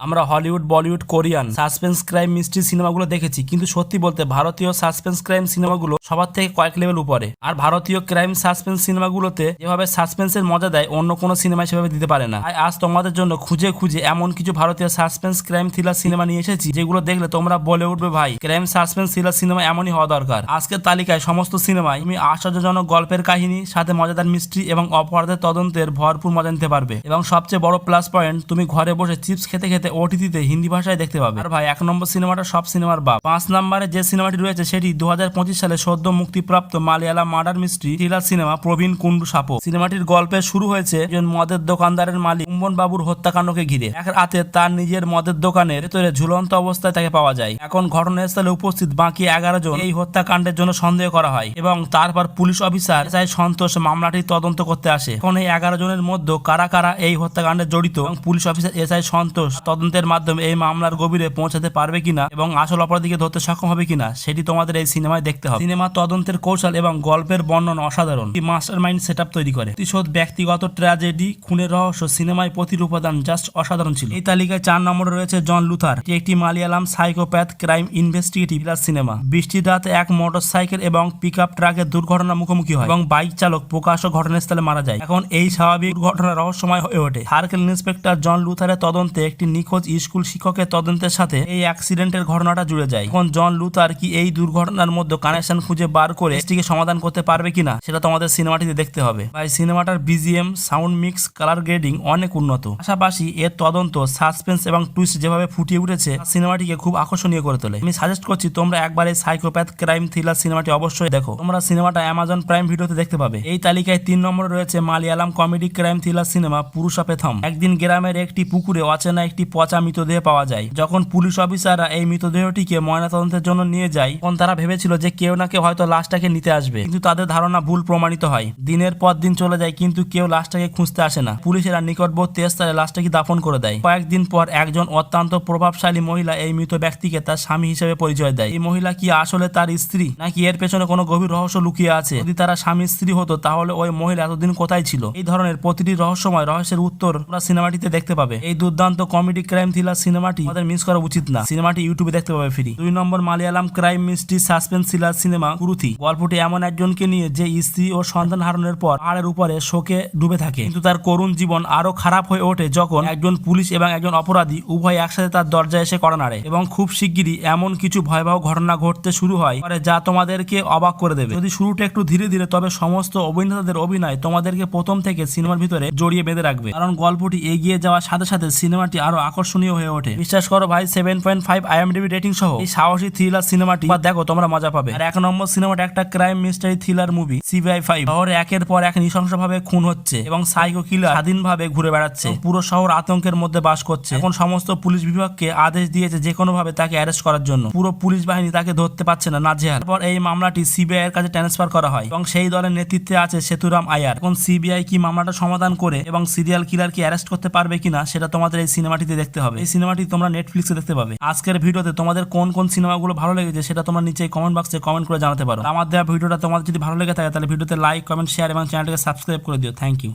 আমরা Hollywood, Bollywood, Korean suspense crime mystery সিনেমাগুলো দেখেছি, কিন্তু সত্যি বলতে ভারতীয় সাসপেন্স ক্রাইম সিনেমাগুলো সবার থেকে কয়েক লেভেল উপরে। আর ভারতীয় ক্রাইম সাসপেন্স সিনেমাগুলোতে যেভাবে সাসপেন্সের মজা দেয় অন্য কোনো সিনেমায় সেভাবে দিতে পারে না। আজ তোমাদের জন্য খুঁজে খুঁজে এমন কিছু ভারতীয় সাসপেন্স ক্রাইম থ্রিলার সিনেমা নিয়ে এসেছি যেগুলো দেখলে তোমরা বলে উঠবে, ভাই ক্রাইম সাসপেন্স থ্রিলার সিনেমা এমনই হওয়া দরকার। আজকের তালিকায় সমস্ত সিনেমায় তুমি আশ্চর্যজনক গল্পের কাহিনী সাথে মজাদার মিস্ট্রি এবং অপরাধের তদন্তের ভরপুর মজা নিতে পারবে। এবং সবচেয়ে বড় প্লাস পয়েন্ট, তুমি ঘরে বসে চিপস খেতে খেতে ওটিটিতে হিন্দি ভাষায় দেখতে পাবে। আর ভাই, 1 নম্বর সিনেমাটা সব সিনেমার বাপ। 5 নম্বরে যে সিনেমাটি রয়েছে সেটি 2025 সালে সদ্য মুক্তিপ্রাপ্ত Malayalam murder mystery thriller cinema Pravinkoodu Shappu. সিনেমাটির গল্পে শুরু হয়েছে একজন মদের দোকানদারের মালিক কুম্বন বাবুর হত্যাকাণ্ডকে ঘিরে। এক রাতে তার নিজের মদের দোকানের ভেতরে ঝুলন্ত অবস্থায় তাকে পাওয়া যায়। এখন ঘটনাস্থলে উপস্থিত বাকি 11 জন এই হত্যাকাণ্ডের জন্য সন্দেহ করা হয় এবং তারপর পুলিশ অফিসার এসআই সন্তোষ মামলাটি তদন্ত করতে আসে। এখন এই 11 জনের মধ্যে কারা কারা এই হত্যাকাণ্ডে জড়িত এবং পুলিশ অফিসার এসআই সন্তোষ তদন্তের মাধ্যমে এই মামলার গভীরে পৌঁছাতে পারবে কিনা এবং আসল অপরাধীকে ধরতে সক্ষম হবে কিনা সেটি তোমাদের এই সিনেমায় দেখতে হবে। সিনেমা তদন্তের কৌশল এবং গল্পের বর্ণনা অসাধারণ। মাস্টার মাইন্ড সেটআপ তৈরি করে প্রতিশোধ, ব্যক্তিগত ট্র্যাজেডি, খুনের রহস্য, সিনেমায় প্রতিটি উপাদান জাস্ট অসাধারণ ছিল। এই তালিকায় 4 নম্বরে রয়েছে জন লুথার। এটি একটি Malayalam psychopath crime investigative cinema. বৃষ্টির রাতে এক মোটরসাইকেল এবং পিকআপ ট্রাকের দুর্ঘটনা মুখোমুখি হয় এবং বাইক চালক প্রকাশ্য ঘটনাস্থলে মারা যায়। এখন এই স্বাভাবিক দুর্ঘটনা রহস্যময় হয়ে ওঠে। সার্কেল ইন্সপেক্টর জন লুথারের তদন্তে একটি নিখোঁজ স্কুল শিক্ষকের তদন্তের সাথে এই অ্যাক্সিডেন্টের ঘটনাটা জুড়ে যায়। এখন জন লুথার কি এই দুর্ঘটনার মধ্যে কানেকশন খুঁজে বার করে এটিকে সমাধান করতে পারবে কিনা সেটা তোমাদের সিনেমাটিতে দেখতে হবে। ভাই, সিনেমাটার BGM, sound mix, colour grading অনেক উন্নত। পাশাপাশি এর তদন্ত, সাসপেন্স এবং টুইস্ট যেভাবে ফুটিয়ে উঠেছে সিনেমাটিকে খুব আকর্ষণীয় করে তোলে। আমি সাজেস্ট করছি তোমরা একবার এই সাইকোপ্যাথ ক্রাইম থ্রিলার সিনেমাটি অবশ্যই দেখো। তোমরা সিনেমাটা অ্যামাজন প্রাইম ভিডিওতে দেখতে পাবে। এই তালিকায় 3 নম্বরে রয়েছে Malayalam comedy crime thriller cinema Purusha Pretham. একদিন গ্রামের একটি পুকুরে অচেনা একটি পচা মৃতদেহ পাওয়া যায়। যখন পুলিশ অফিসাররা এই মৃতদেহটিকে ময়নাতদন্তের জন্য নিয়ে যায় তখন তারা ভেবেছিল যে কেউ না কেউ হয়তো লাশটাকে নিতে আসবে, কিন্তু তাদের ধারণা ভুল প্রমাণিত হয়। দিনের পর দিন চলে যায় কিন্তু কেউ লাশটাকে খুঁজতে আসে না। পুলিশেরা নিকটবর্তী স্থানে লাশটাকে দাফন করে দেয়। কয়েকদিন পর একজন অত্যন্ত প্রভাবশালী মহিলা এই মৃত ব্যক্তিকে তার স্বামী হিসেবে পরিচয় দেয়। এই মহিলা কি আসলে তার স্ত্রী, নাকি এর পেছনে কোনো গভীর রহস্য লুকিয়ে আছে? যদি তারা স্বামী স্ত্রী হতো তাহলে ওই মহিলা এতদিন কোথায় ছিল? এই ধরনের প্রতিটি রহস্যের উত্তর তোমরা সিনেমাটিতে দেখতে পাবে। এই দুর্দান্ত কমেডি ক্রাইম থ্রিলার সিনেমাটি আমাদের মিস করা উচিত না। সিনেমাটি ইউটিউবে দেখতে পাবে ফ্রি। 2 নম্বর Malayalam crime mystery suspense thriller cinema Kuruthi. গল্পটি এমন একজনকে নিয়ে যে স্ত্রী ও সন্তান হারানোর পর পাহাড়ের উপরে শোকে ডুবে থাকে, কিন্তু তার করুণ জীবন আরো খারাপ হয়ে ওঠে যখন একজন পুলিশ এবং একজন অপরাধী উভয় একসাথে তার দরজায় এসে কড়া নাড়ে। এবং খুব শিগগিরই এমন কিছু ভয়াবহ ঘটনা ঘটতে শুরু হয় যা তোমাদেরকে অবাক করে দেবে। যদি শুরুটা একটু ধীরে ধীরে, তবে সমস্ত অভিনেতাদের অভিনয় তোমাদেরকে প্রথম থেকে সিনেমার ভিতরে জড়িয়ে বেঁধে রাখবে, কারণ গল্পটি এগিয়ে যাওয়ার সাথে সাথে সিনেমাটি আরো আকর্ষণীয় হয়ে ওঠে। বিশ্বাস করো ভাই, 7.5 IMDb রেটিং সহ এই সাহসী থ্রিলার সিনেমাটি দেখো, তোমরা মজা পাবে। আর 1 নম্বর সিনেমাটা একটা crime mystery thriller movie CBI 5। শহরে একের পর এক নৃশংসভাবে খুন হচ্ছে এবং সাইকো কিলার স্বাধীনভাবে ঘুরে বেড়াচ্ছে। পুরো শহর আতঙ্কের মধ্যে বাস করছে। এখন সমস্ত পুলিশ বিভাগকে আদেশ দিয়েছে যে কোনো ভাবে তাকে অ্যারেস্ট করার জন্য। পুরো পুলিশ বাহিনী তাকে ধরতে পারছে না, নাজেহাল। তারপর এই মামলাটি CBI এর কাছে ট্রান্সফার করা হয় এবং সেই দলের নেতৃত্বে আছে সেতুরাম আয়ার। এখন CBI কি মামলাটা সমাধান করে এবং সিরিয়াল কিলার কি অ্যারেস্ট করতে পারবে কিনা সেটা তোমাদের এই সিনেমাটিতে দেখতে হবে। এই সিনেমাটি তোমরা নেটফ্লিক্সে দেখতে পাবে। আজকের ভিডিওতে তোমাদের কোন কোন সিনেমাগুলো ভালো লেগেছে সেটা তোমরা নিচে কমেন্ট বক্সে কমেন্ট করে জানাতে পারো। আমার দেওয়া ভিডিওটা তোমাদের যদি ভালো লেগে থাকে তাহলে ভিডিওতে লাইক, কমেন্ট, শেয়ার এবং চ্যানেলটাকে সাবস্ক্রাইব করে দিও। Thank you.